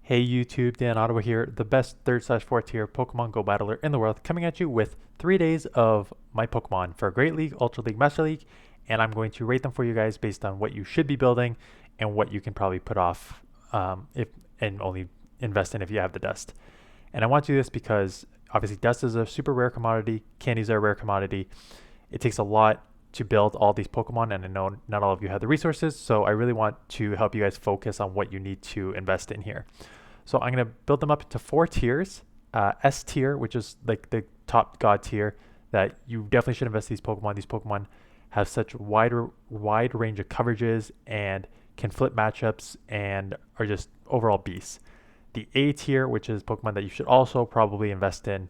Hey YouTube, Dan Ottawa here, the best 3rd/4th tier Pokemon Go battler in the world, coming at you with 3 days of my Pokemon for Great League, Ultra League, Master League, and I'm going to rate them for you guys based on what you should be building and what you can probably put off if and only invest in if you have the dust. And I want to do this because obviously dust is a super rare commodity, candies are a rare commodity. It takes a lot to build all these Pokemon, and I know not all of you have the resources, so I really want to help you guys focus on what you need to invest in here. So I'm going to build them up into 4 tiers. S tier, which is like the top god tier, that you definitely should invest in these Pokemon. These Pokemon have such wide range of coverages and can flip matchups and are just overall beasts. The A tier, which is Pokemon that you should also probably invest in.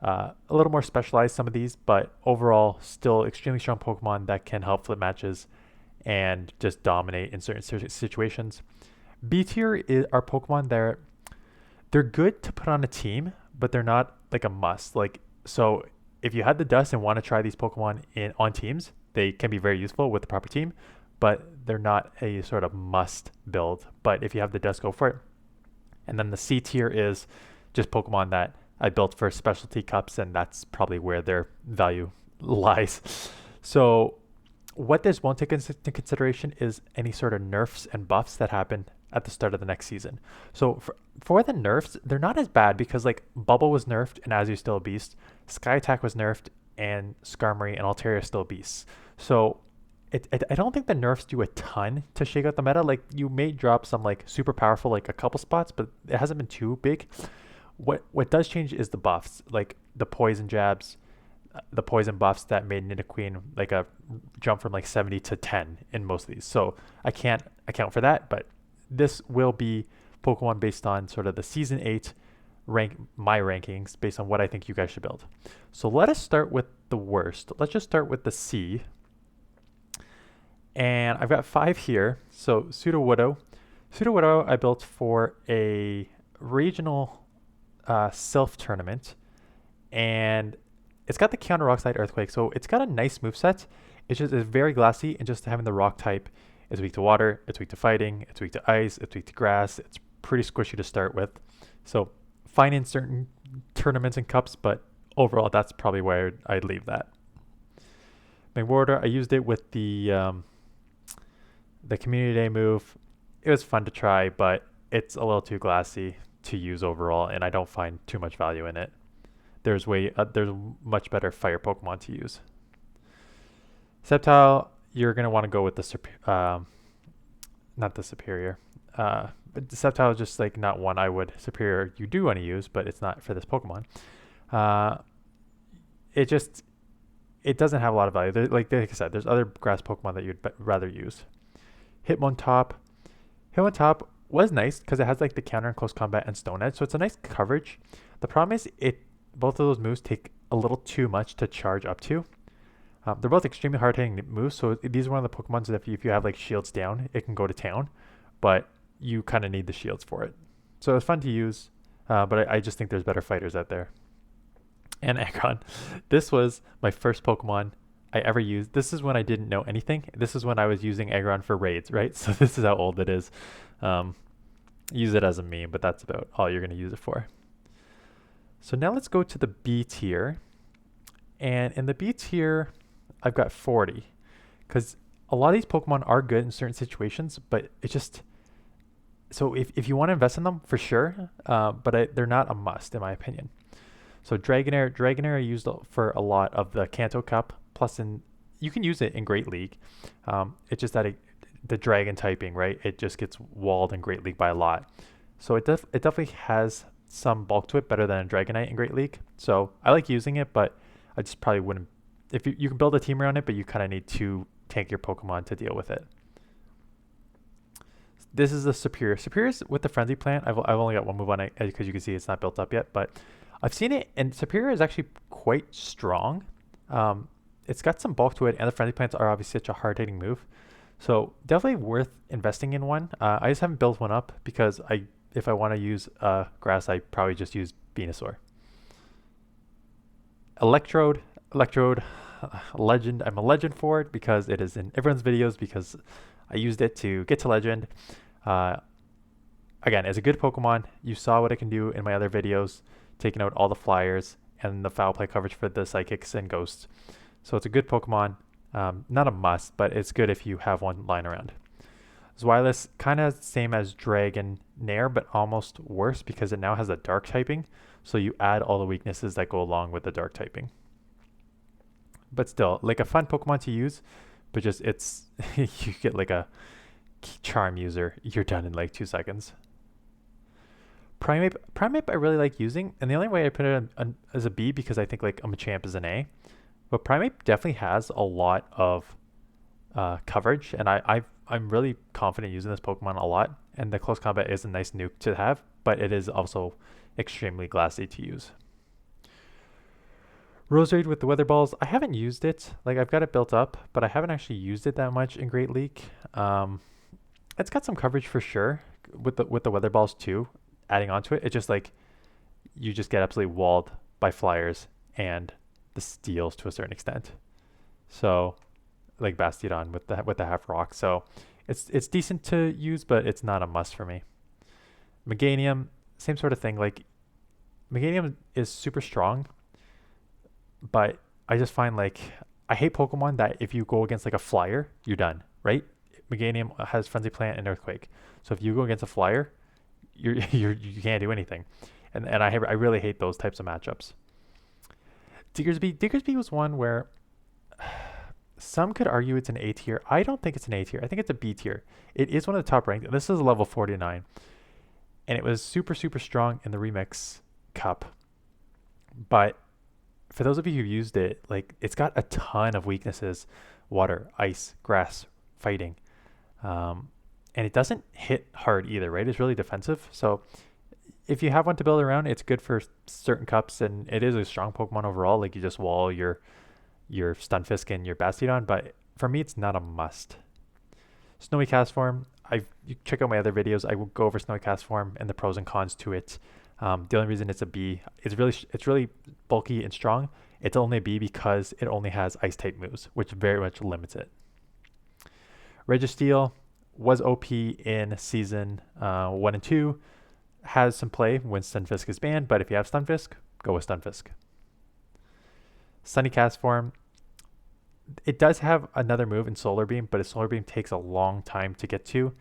A little more specialized, some of these, but overall still extremely strong Pokemon that can help flip matches and just dominate in certain situations. B tier are Pokemon that they're good to put on a team, but they're not like a must. Like, so if you had the dust and want to try these Pokemon on teams, they can be very useful with the proper team, but they're not a sort of must build. But if you have the dust, go for it. And then the C tier is just Pokemon that I built for specialty cups, and that's probably where their value lies. So what this won't take into consideration is any sort of nerfs and buffs that happen at the start of the next season. So for the nerfs, they're not as bad because like Bubble was nerfed and Azu's still a beast. Sky Attack was nerfed and Skarmory and Altaria are still beasts. So I don't think the nerfs do a ton to shake out the meta. Like you may drop some like super powerful like a couple spots, but it hasn't been too big. What does change is the buffs, like the poison jabs, the poison buffs that made Nidoqueen like a jump from like 70 to 10 in most of these. So I can't account for that, but this will be Pokemon based on sort of the season 8 my rankings based on what I think you guys should build. So let us start with the worst. Let's just start with the C. And I've got 5 here. So Sudowoodo. Sudowoodo I built for a regional Sylph tournament, and it's got the counter rock slide earthquake, so it's got a nice moveset. It's very glassy, and just having the rock type is weak to water, it's weak to fighting, it's weak to ice, it's weak to grass. It's pretty squishy to start with. So fine in certain tournaments and cups, but overall that's probably where I'd leave that. Magwarder, I used it with the community day move. It was fun to try, but it's a little too glassy to use overall, and I don't find too much value in it. There's much better fire Pokemon to use. Sceptile, you're gonna want to go with the not the superior. But the Sceptile is just like not one I would superior you do want to use, but it's not for this Pokemon. It doesn't have a lot of value. Like I said, there's other grass Pokemon that you'd rather use. Hitmontop. Hitmontop was nice because it has like the counter in close combat and Stone Edge, so it's a nice coverage. The problem is both of those moves take a little too much to charge up to. They're both extremely hard hitting moves, so these are one of the Pokemons that if you have like shields down, it can go to town, but you kind of need the shields for it. So it's fun to use, but I just think there's better fighters out there. And Aggron. This was my first Pokemon I ever used. This is when I didn't know anything. This is when I was using Aggron for raids, right? So this is how old it is. Use it as a meme, but that's about all you're going to use it for. So now let's go to the B tier. And in the B tier, I've got 40. Because a lot of these Pokemon are good in certain situations, but it just... So if you want to invest in them, for sure, but they're not a must, in my opinion. So Dragonair I used for a lot of the Kanto Cup, plus you can use it in Great League. It's just that the dragon typing, right? It just gets walled in Great League by a lot. So it definitely has some bulk to it, better than a Dragonite in Great League. So I like using it, but I just probably wouldn't. If you can build a team around it, but you kind of need to tank your Pokemon to deal with it. This is the Superior. Superior's with the Frenzy Plant. I've only got one move on it because you can see it's not built up yet, but I've seen it, and Superior is actually quite strong. It's got some bulk to it, and the Frenzy Plants are obviously such a hard-hitting move. So definitely worth investing in one. I just haven't built one up because if I want to use grass, I probably just use Venusaur. Electrode, legend. I'm a legend for it because it is in everyone's videos because I used it to get to legend. I again, it's a good Pokemon. You saw what it can do in my other videos, taking out all the flyers and the foul play coverage for the psychics and ghosts. So it's a good Pokemon. Not a must, but it's good if you have one lying around. Zweilous, kind of same as Dragonair, but almost worse because it now has a dark typing. So you add all the weaknesses that go along with the dark typing. But still, like a fun Pokemon to use, but just it's, you get like a charm user, you're done in like 2 seconds. Primeape I really like using, and the only way I put it as a B because I think like a Machamp is an A. But Primeape definitely has a lot of coverage, and I'm really confident using this Pokemon a lot. And the close combat is a nice nuke to have, but it is also extremely glassy to use. Roserade with the Weather Balls, I haven't used it. Like I've got it built up, but I haven't actually used it that much in Great League. It's got some coverage for sure with the Weather Balls too. Adding onto it, it's just like you just get absolutely walled by flyers and the steals to a certain extent. So like Bastiodon with the half rock. So it's decent to use, but it's not a must for me. Meganium, same sort of thing. Like Meganium is super strong, but I just find like I hate Pokemon that if you go against like a flyer, you're done, right? Meganium has Frenzy Plant and Earthquake. So if you go against a flyer, you can't do anything. And I really hate those types of matchups. Diggersby was one where some could argue it's an A tier. I don't think it's an A tier. I think it's a B tier. It is one of the top ranked. This is level 49. And it was super, super strong in the Remix Cup. But for those of you who've used it, like it's got a ton of weaknesses. Water, ice, grass, fighting. And it doesn't hit hard either, right? It's really defensive. So if you have one to build around, it's good for certain cups, and it is a strong Pokemon overall. Like you just wall your Stunfisk and your Bastiodon, but for me, it's not a must. Snowy Castform, you check out my other videos. I will go over Snowy Castform and the pros and cons to it. The only reason it's a B, it's really bulky and strong. It's only a B because it only has Ice type moves, which very much limits it. Registeel was OP in season 1 and 2. Has some play when Stunfisk is banned, but if you have Stunfisk, go with Stunfisk. Sunny Castform, it does have another move in Solar Beam, but a Solar Beam takes a long time to get to,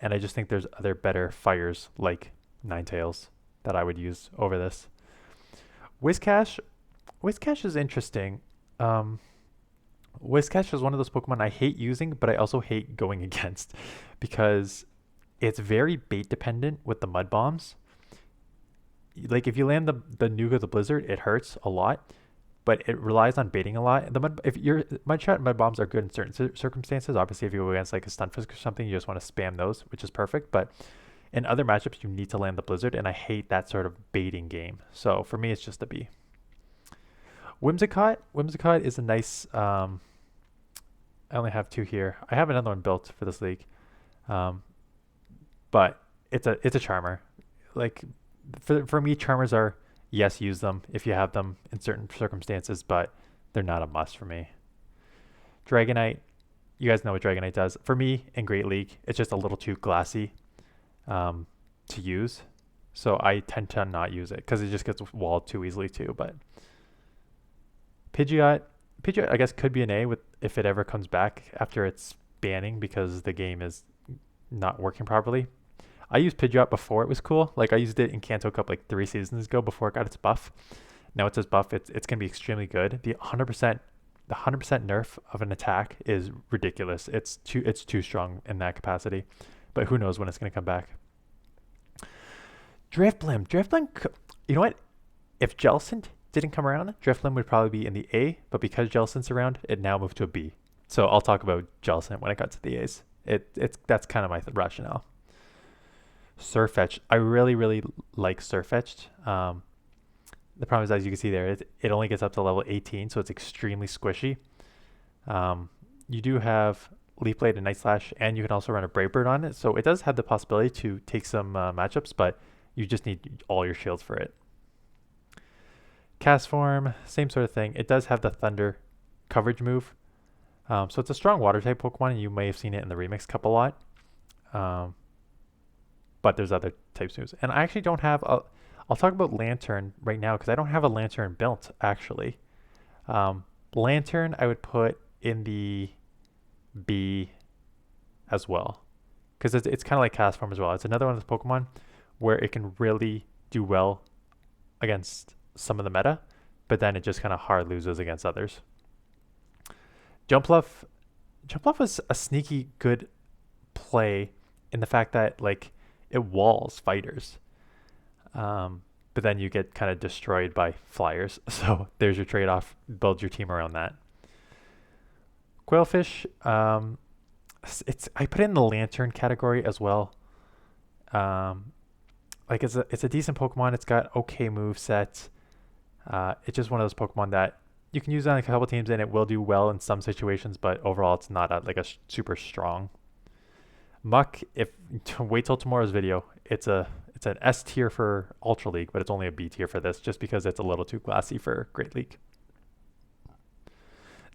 and I just think there's other better fires like Ninetales that I would use over this. Whiscash is interesting. Whiscash is one of those Pokemon I hate using, but I also hate going against because it's very bait dependent with the mud bombs. Like if you land the nuke of the blizzard, it hurts a lot, but it relies on baiting a lot. If your mud shot and mud bombs are good in certain circumstances, obviously if you go against like a Stunfisk or something, you just want to spam those, which is perfect. But in other matchups, you need to land the blizzard, and I hate that sort of baiting game. So for me, it's just a B. Whimsicott is a nice. I only have 2 here. I have another one built for this league. But it's a charmer. Like for me, charmers are, yes, use them if you have them in certain circumstances, but they're not a must for me. Dragonite, you guys know what Dragonite does. For me in Great League, it's just a little too glassy to use. So I tend to not use it because it just gets walled too easily too. But Pidgeot I guess could be an A if it ever comes back after its banning because the game is not working properly. I used Pidgeot before it was cool. Like I used it in Kanto Cup like 3 seasons ago before it got its buff. Now it's its buff. It's gonna be extremely good. The 100% nerf of an attack is ridiculous. It's too strong in that capacity. But who knows when it's gonna come back. Drifblim, you know what? If Jellicent didn't come around, Drifblim would probably be in the A, but because Jellicent's around, it now moved to a B. So I'll talk about Jellicent when it got to the A's. That's kind of my rationale. Surfetch, I really like Surfetched. The problem is, as you can see there, it only gets up to level 18, so it's extremely squishy. You do have Leaf Blade and Night Slash, and you can also run a Brave Bird on it, so it does have the possibility to take some matchups, but you just need all your shields for it. Castform, same sort of thing. It does have the Thunder coverage move. So it's a strong water type Pokemon, and you may have seen it in the Remix Cup a lot. but there's other types of moves. And I actually don't have a. I'll talk about Lantern right now because I don't have a Lantern built actually. Lantern I would put in the B as well because it's kind of like Cast Form as well. It's another one of those Pokemon where it can really do well against some of the meta, but then it just kind of hard loses against others. Jumpluff was a sneaky good play in the fact that like it walls fighters, but then you get kind of destroyed by flyers. So there's your trade-off. Build your team around that. Quailfish, I put it in the Lantern category as well. Like it's a decent Pokemon. It's got okay move sets. It's just one of those Pokemon that you can use on a couple teams and it will do well in some situations, but overall it's not a super strong. Muck, if wait till tomorrow's video, it's an S tier for Ultra League, but it's only a B tier for this, just because it's a little too glassy for Great League.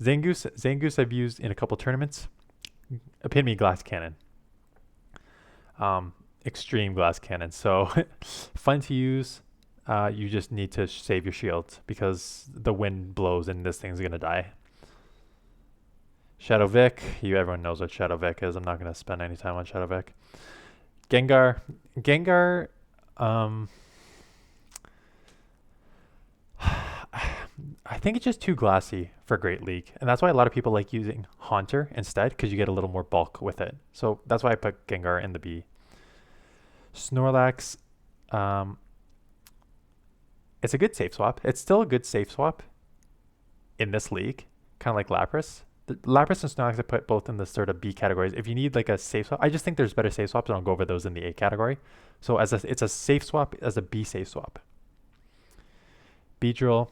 Zangoose I've used in a couple tournaments. Epitome Glass Cannon. Extreme Glass Cannon. So fun to use. You just need to save your shield because the wind blows and this thing's gonna die. Shadow Vic. Everyone knows what Shadow Vic is. I'm not gonna spend any time on Shadow Vic. Gengar. I think it's just too glassy for Great League, and that's why a lot of people like using Haunter instead, because you get a little more bulk with it. So that's why I put Gengar in the B. Snorlax, it's a good safe swap. It's still a good safe swap in this league, kind of like Lapras. Lapras and Snorlax I put both in the sort of B categories. If you need like a safe swap, I just think there's better safe swaps, and I'll go over those in the A category. So it's a safe swap as a B safe swap. Beedrill.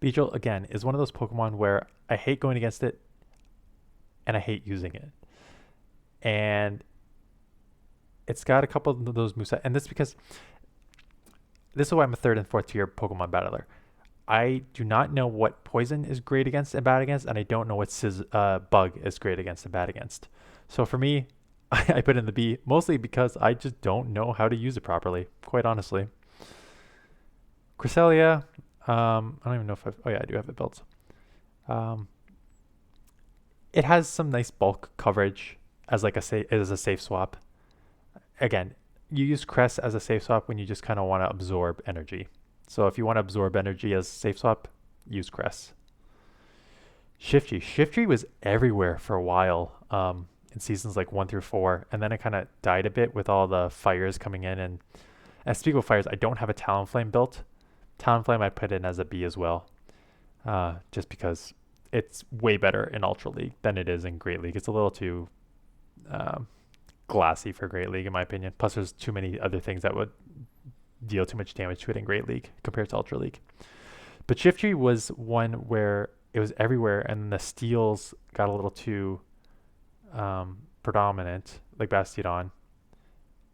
Beedrill, again, is one of those Pokemon where I hate going against it and I hate using it. And it's got a couple of those moveset, and this is why I'm a third and fourth tier Pokemon battler. I do not know what poison is great against and bad against, and I don't know what bug is great against and bad against. So for me, I put in the B, mostly because I just don't know how to use it properly, quite honestly. Cresselia, I don't even know if I do have it built. It has some nice bulk coverage as a safe swap. Again, you use Cress as a safe swap when you just kind of want to absorb energy. So if you want to absorb energy as a safe swap, use Cress. Shiftry was everywhere for a while in seasons like 1 through 4, and then it kind of died a bit with all the fires coming in. And speaking of fires, I don't have a Talonflame built. Talonflame I put in as a B as well, just because it's way better in Ultra League than it is in Great League. It's a little too glassy for Great League in my opinion. Plus there's too many other things that would deal too much damage to it in Great League compared to Ultra League. But Shiftry was one where it was everywhere, and the steals got a little too predominant, like Bastiodon,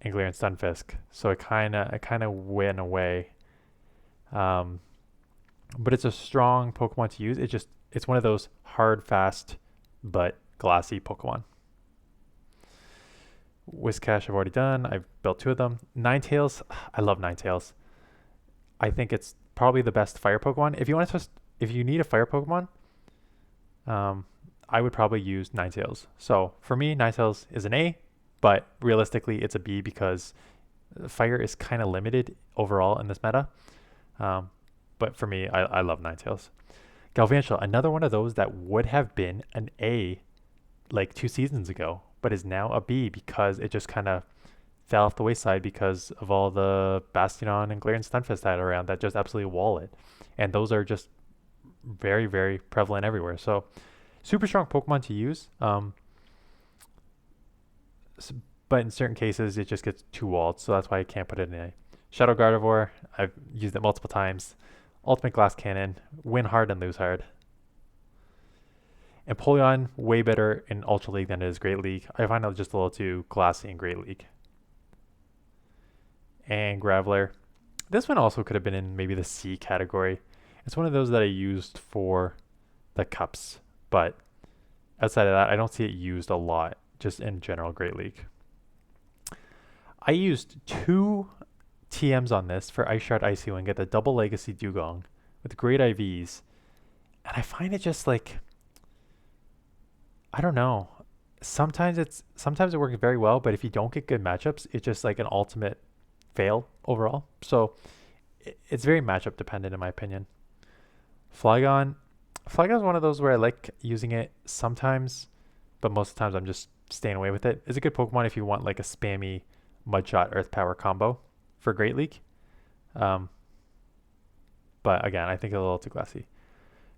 Angler, and Stunfisk. So it kind of went away. But it's a strong Pokemon to use. It's one of those hard, fast, but glassy Pokemon. Whiscash I've already done. I've built 2 of them. Ninetales, I love Ninetales. I think it's probably the best fire Pokemon. If you need a fire Pokemon, I would probably use Ninetales. So for me, Ninetales is an A, but realistically it's a B because fire is kind of limited overall in this meta. But for me, I love Ninetales. Galvantula, another one of those that would have been an A like 2 seasons ago, but is now a B because it just kind of fell off the wayside because of all the Bastiodon and Galarian Stunfisk that are around that just absolutely wall it. And those are just very, very prevalent everywhere. So super strong Pokemon to use. But in certain cases, it just gets too walled. So that's why I can't put it in A. Shadow Gardevoir, I've used it multiple times. Ultimate Glass Cannon, win hard and lose hard. Empoleon, way better in Ultra League than it is Great League. I find it just a little too glassy in Great League. And Graveler. This one also could have been in maybe the C category. It's one of those that I used for the cups, but outside of that, I don't see it used a lot, just in general Great League. I used 2 TMs on this for Ice Shard Icy Wing, get the double Legacy Dugong with great IVs, and I find it just like, I don't know. Sometimes it works very well, but if you don't get good matchups, it's just like an ultimate fail overall. So it's very matchup dependent in my opinion. Flygon, Flygon's one of those where I like using it sometimes, but most of the times I'm just staying away with it. It's a good Pokemon if you want like a spammy Mudshot Earth Power combo for Great League. Um, but again, I think it's a little too classy.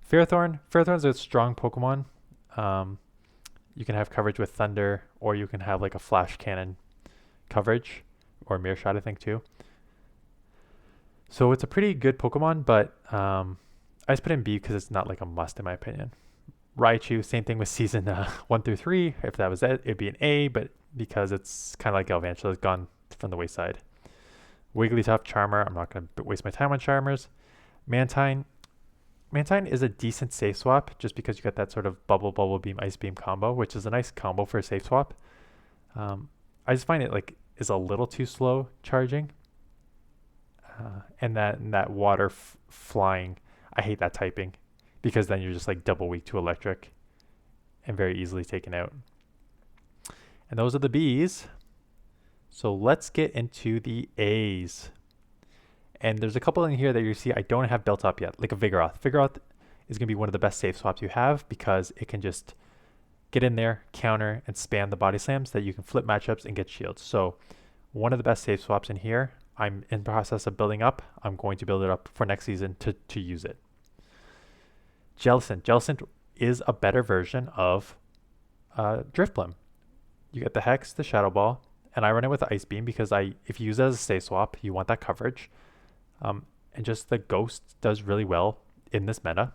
Ferrothorn's a strong Pokemon. Um, you can have coverage with Thunder, or you can have like a Flash Cannon coverage, or Mirror Shot, I think too. So it's a pretty good Pokemon, but I just put in B because it's not like a must in my opinion. Raichu, same thing with season 1 through 3. If that was it, it'd be an A, but because it's kind of like Galvantula, it's gone from the wayside. Wigglytuff, Charmer, I'm not going to waste my time on Charmers. Mantine is a decent safe swap just because you got that sort of bubble beam, ice beam combo, which is a nice combo for a safe swap. I just find it like is a little too slow charging. And that water flying, I hate that typing because then you're just like double weak to electric and very easily taken out. And those are the B's. So let's get into the A's. And there's a couple in here that you see I don't have built up yet, like a Vigoroth. Vigoroth is going to be one of the best safe swaps you have because it can just get in there, counter, and spam the body slams that you can flip matchups and get shields. So one of the best safe swaps in here. I'm in process of building up. I'm going to build it up for next season to use it. Jellicent is a better version of Drifblim. You get the Hex, the Shadow Ball, and I run it with the Ice Beam because if you use it as a safe swap, you want that coverage. And just the Ghost does really well in this meta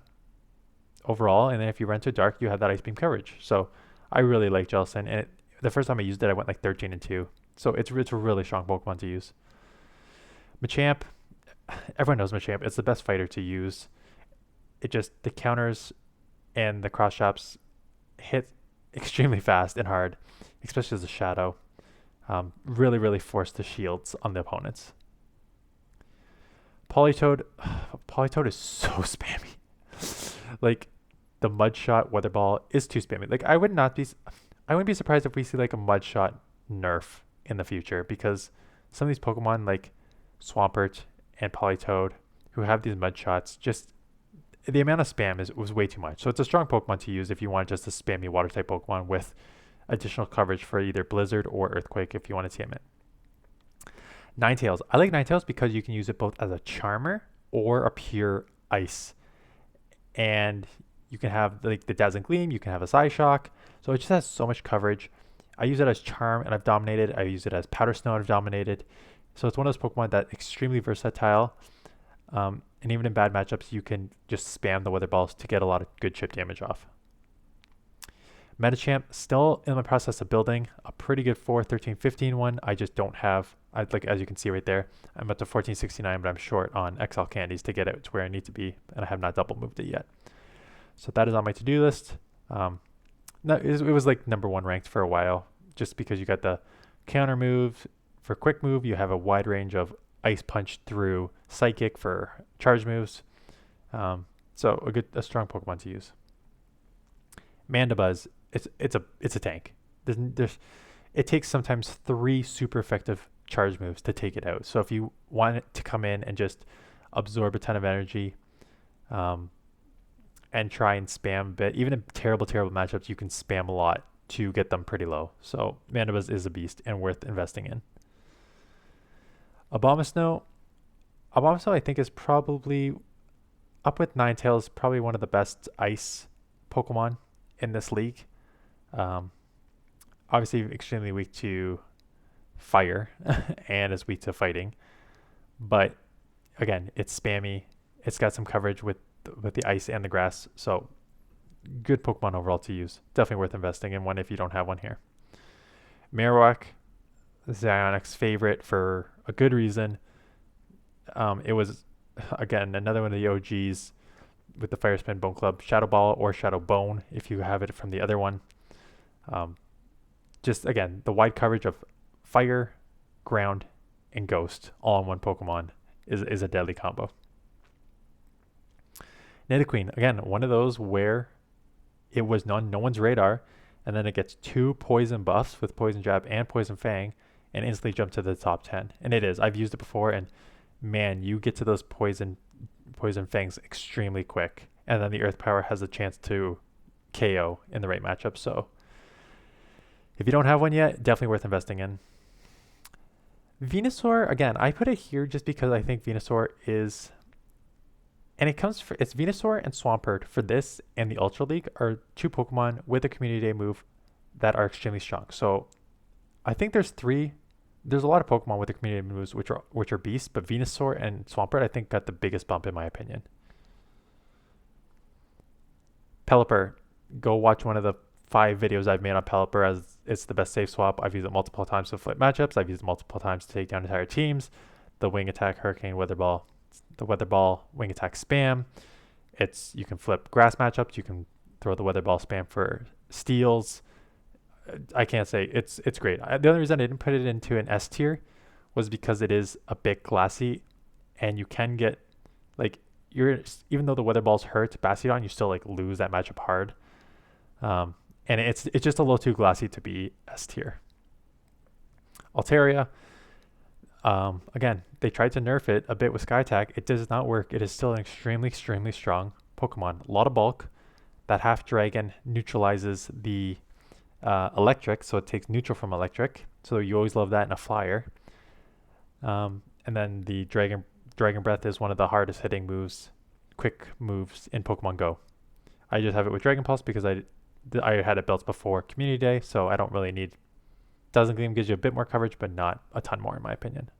overall. And then if you run to Dark, you have that Ice Beam coverage. So I really like Jellicent. And the first time I used it, I went like 13-2. So it's a really strong Pokemon to use. Machamp, everyone knows Machamp. It's the best fighter to use. The counters and the cross chops hit extremely fast and hard, especially as a shadow. Really force the shields on the opponents. Politoed is so spammy. Like the Mudshot Weather Ball is too spammy. Like I wouldn't be surprised if we see like a Mudshot nerf in the future because some of these Pokemon like Swampert and Politoed who have these mud shots, just the amount of spam was way too much. So it's a strong Pokemon to use if you want just a spammy water type Pokemon with additional coverage for either Blizzard or Earthquake if you want to TM it. Ninetales. I like Ninetales because you can use it both as a Charmer or a pure Ice. And you can have like the Dazzling Gleam, you can have a Psyshock. So it just has so much coverage. I use it as Charm and I've dominated. I use it as Powder Snow and I've dominated. So it's one of those Pokemon that's extremely versatile. And even in bad matchups, you can just spam the Weather Balls to get a lot of good chip damage off. Metachamp, still in the process of building a pretty good 4-13-15 one. I just don't have, as you can see right there, I'm at the 1469, but I'm short on XL candies to get it to where I need to be, and I have not double moved it yet. So that is on my to-do list. No, it was like number 1 ranked for a while, just because you got the counter move. For quick move, you have a wide range of Ice Punch through Psychic for charge moves. So a strong Pokemon to use. Mandibuzz, it's a tank. It takes sometimes 3 super effective charge moves to take it out. So if you want it to come in and just absorb a ton of energy, and try and spam a bit, even in terrible matchups, you can spam a lot to get them pretty low. So Mandibuzz is a beast and worth investing in. Abomasnow I think is probably up with Ninetales, probably one of the best ice Pokemon in this league. Obviously extremely weak to fire and is weak to fighting, but again, it's spammy. It's got some coverage with the ice and the grass, so good Pokemon overall to use. Definitely worth investing in one if you don't have one here. Marowak, Zionic's favorite for a good reason. It was, again, another one of the OGs with the Fire Spin Bone Club, Shadow Ball or Shadow Bone if you have it from the other one. Just, again, the wide coverage of fire, ground, and ghost all in one Pokemon is a deadly combo. Nidoqueen, again, one of those where it was on no one's radar, and then it gets 2 poison buffs with Poison Jab and Poison Fang, and instantly jump to the top 10. And it is. I've used it before, and man, you get to those Poison Fangs extremely quick, and then the Earth Power has a chance to KO in the right matchup. So if you don't have one yet, definitely worth investing in. Venusaur, again, I put it here just because I think Venusaur is, and it's Venusaur and Swampert for this and the Ultra League are 2 Pokemon with a Community Day move that are extremely strong. So I think there's a lot of Pokemon with the Community Day moves which are beasts, but Venusaur and Swampert I think got the biggest bump in my opinion. Pelipper, go watch one of the 5 videos I've made on Pelipper, as it's the best safe swap. I've used it multiple times to flip matchups. I've used it multiple times to take down entire teams. The Wing Attack, Hurricane, Weather Ball, the Weather Ball, Wing Attack spam. You can flip grass matchups. You can throw the Weather Ball spam for steals. I can't say it's great. The only reason I didn't put it into an S tier was because it is a bit glassy, and you can get even though the Weather Balls hurt Bastiodon, you still lose that matchup hard. And it's just a little too glassy to be S tier. Altaria, again, they tried to nerf it a bit with Sky Attack. It does not work. It is still an extremely, extremely strong Pokemon. A lot of bulk. That half dragon neutralizes the electric, so it takes neutral from electric. So you always love that in a flyer. And then the Dragon Breath is one of the hardest hitting moves, quick moves in Pokemon Go. I just have it with Dragon Pulse because I had it built before Community Day, so I don't really need. Dazzling Gleam gives you a bit more coverage, but not a ton more in my opinion.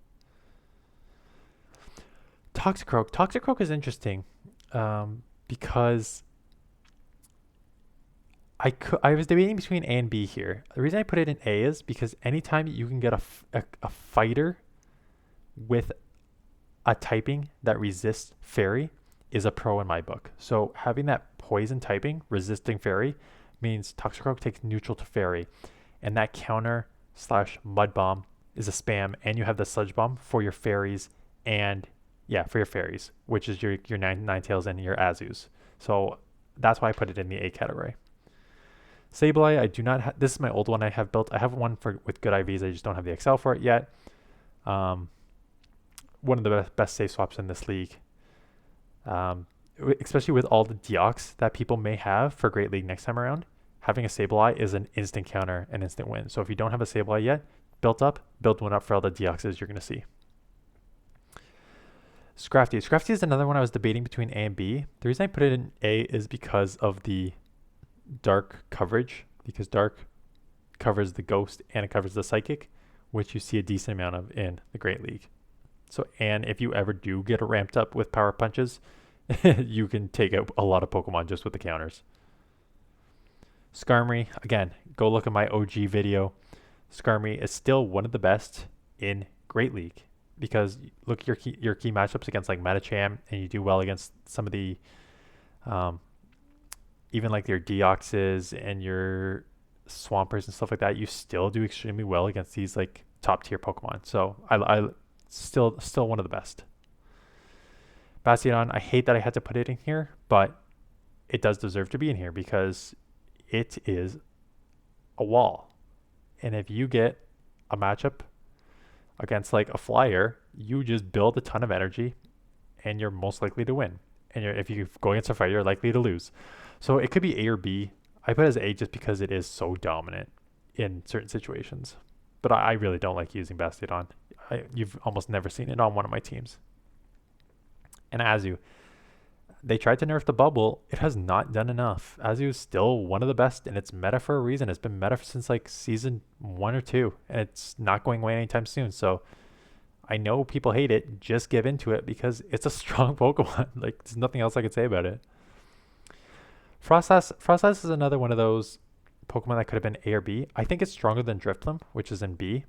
Toxicroak is interesting because I was debating between A and B here. The reason I put it in A is because anytime you can get a fighter with a typing that resists Fairy is a pro in my book. So having that poison typing resisting Fairy means Toxicroak takes neutral to Fairy, and that counter / Mud Bomb is a spam, and you have the Sludge Bomb for your fairies, which is your Ninetales and your Azus. So that's why I put it in the A category. Sableye, I do not have. This is my old one I have built. I have one with good IVs. I just don't have the XL for it yet. One of the best safe swaps in this league. Especially with all the Deox that people may have for Great League next time around, having a Sableye is an instant counter and instant win. So if you don't have a Sableye yet, build one up for all the Deoxes you're going to see. Scrafty is another one I was debating between A and B. The reason I put it in A is because of the dark coverage, because dark covers the ghost and it covers the psychic, which you see a decent amount of in the Great League. So, and if you ever do get it ramped up with power punches, you can take out a lot of Pokemon just with the counters. Skarmory, again, go look at my OG video. Skarmory is still one of the best in Great League because look at your key matchups against Medicham, and you do well against some of the even your Deoxys and your Swampers and stuff like that. You still do extremely well against these top tier Pokemon. So I still one of the best. Bastiodon, I hate that I had to put it in here, but it does deserve to be in here because it is a wall. And if you get a matchup against a flyer, you just build a ton of energy and you're most likely to win. And if you go against a fighter, you're likely to lose. So it could be A or B. I put it as A just because it is so dominant in certain situations. But I really don't like using Bastiodon. You've almost never seen it on one of my teams. And Azu, they tried to nerf the bubble. It has not done enough. Azu is still one of the best, and it's meta for a reason. It's been meta since season 1 or 2, and it's not going away anytime soon. So I know people hate it. Just give into it because it's a strong Pokemon. There's nothing else I could say about it. Frostlass is another one of those Pokemon that could have been A or B. I think it's stronger than Drifblim, which is in B.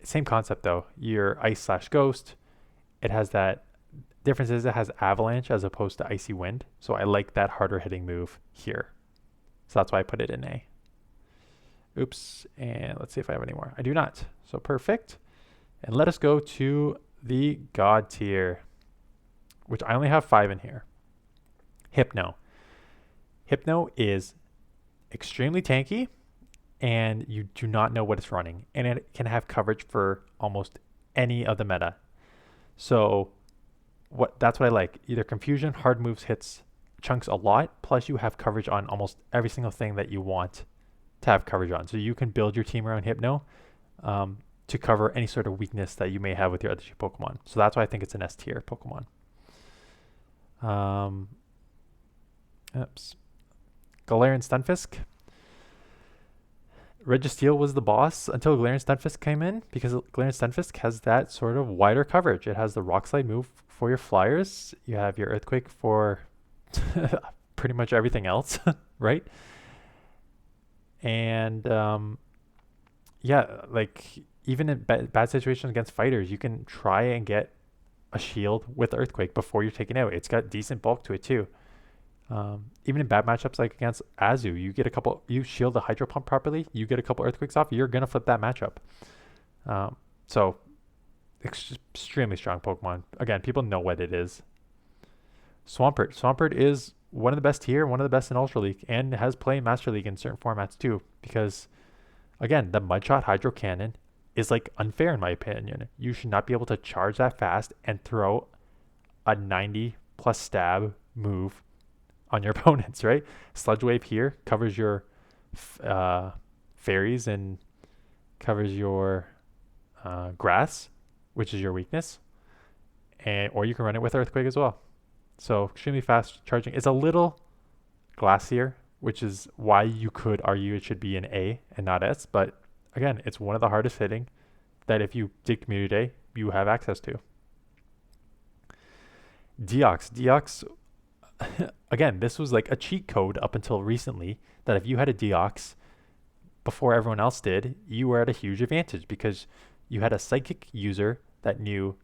Same concept though. Your Ice / Ghost. It has that difference is it has Avalanche as opposed to Icy Wind. So I like that harder hitting move here. So that's why I put it in A. Oops. And let's see if I have any more. I do not. So perfect. And let us go to the God tier, which I only have 5 in here. Hypno. Hypno is extremely tanky, and you do not know what it's running, and it can have coverage for almost any of the meta. So that's what I like. Either confusion, hard moves, hits chunks a lot, plus you have coverage on almost every single thing that you want to have coverage on. So you can build your team around Hypno to cover any sort of weakness that you may have with your other two Pokemon. So that's why I think it's an S tier Pokemon. Oops. Galarian Stunfisk. Registeel was the boss until Galarian Stunfisk came in, because Galarian Stunfisk has that sort of wider coverage. It has the Rock Slide move for your flyers. You have your Earthquake for pretty much everything else, right? And yeah, like even in bad situations against fighters, you can try and get a shield with Earthquake before you're taken out. It's got decent bulk to it too. Even in bad matchups like against Azu, you shield the Hydro Pump properly, you get a couple Earthquakes off, you're going to flip that matchup. So, extremely strong Pokemon. Again, people know what it is. Swampert. Swampert is one of the best here, one of the best in Ultra League, and has played in Master League in certain formats too, because, again, the Mudshot Hydro Cannon is like unfair in my opinion. You should not be able to charge that fast and throw a 90 plus stab move on your opponents, right? Sludge Wave here covers your fairies and covers your grass, which is your weakness, or you can run it with Earthquake as well. So extremely fast charging. It's a little glacier, which is why you could argue it should be an A and not S, but again, it's one of the hardest hitting that if you did Community Day, you have access to. Deox, again, this was like a cheat code up until recently, that if you had a Deox before everyone else did, you were at a huge advantage because you had a psychic user that knew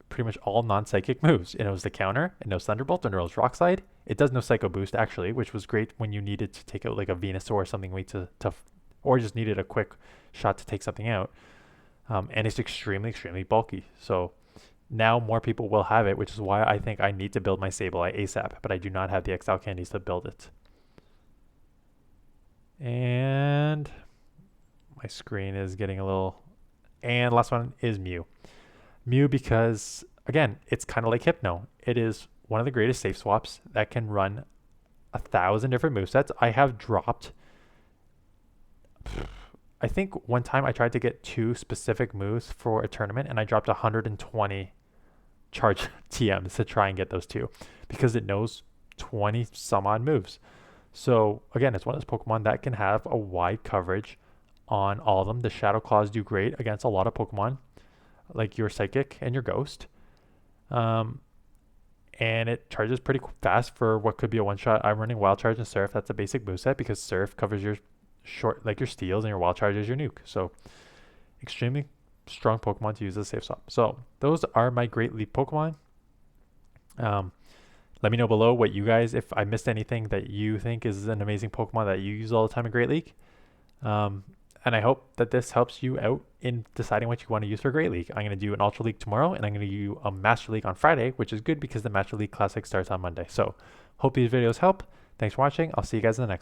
pretty much all non-psychic moves. And it was the counter, it knows Thunderbolt, and it knows Rock Slide. It does no Psycho Boost actually, which was great when you needed to take out like a Venusaur or something or just needed a quick shot to take something out. And it's extremely bulky. So now more people will have it, which is why I think I need to build my Sableye ASAP, but I do not have the XL candies to build it. And my screen is getting a little... And last one is Mew. Mew because, again, it's kind of like Hypno. It is one of the greatest safe swaps that can run 1,000 different movesets. I have dropped... I think one time I tried to get 2 specific moves for a tournament, and I dropped 120 charge TMs to try and get those 2 because it knows 20 some odd moves. So again, it's one of those Pokemon that can have a wide coverage on all of them. The Shadow Claws do great against a lot of Pokemon, like your Psychic and your Ghost. And it charges pretty fast for what could be a one-shot. I'm running Wild Charge and Surf. That's a basic moveset because Surf covers your short, like your Steals, and your Wild Charge is your Nuke. So extremely strong Pokemon to use as a safe swap. So those are my Great League Pokemon. Let me know below what you guys, if I missed anything that you think is an amazing Pokemon that you use all the time in Great League. And I hope that this helps you out in deciding what you want to use for Great League. I'm going to do an Ultra League tomorrow, and I'm going to do a Master League on Friday, which is good because the Master League Classic starts on Monday. So hope these videos help. Thanks for watching. I'll see you guys in the next one.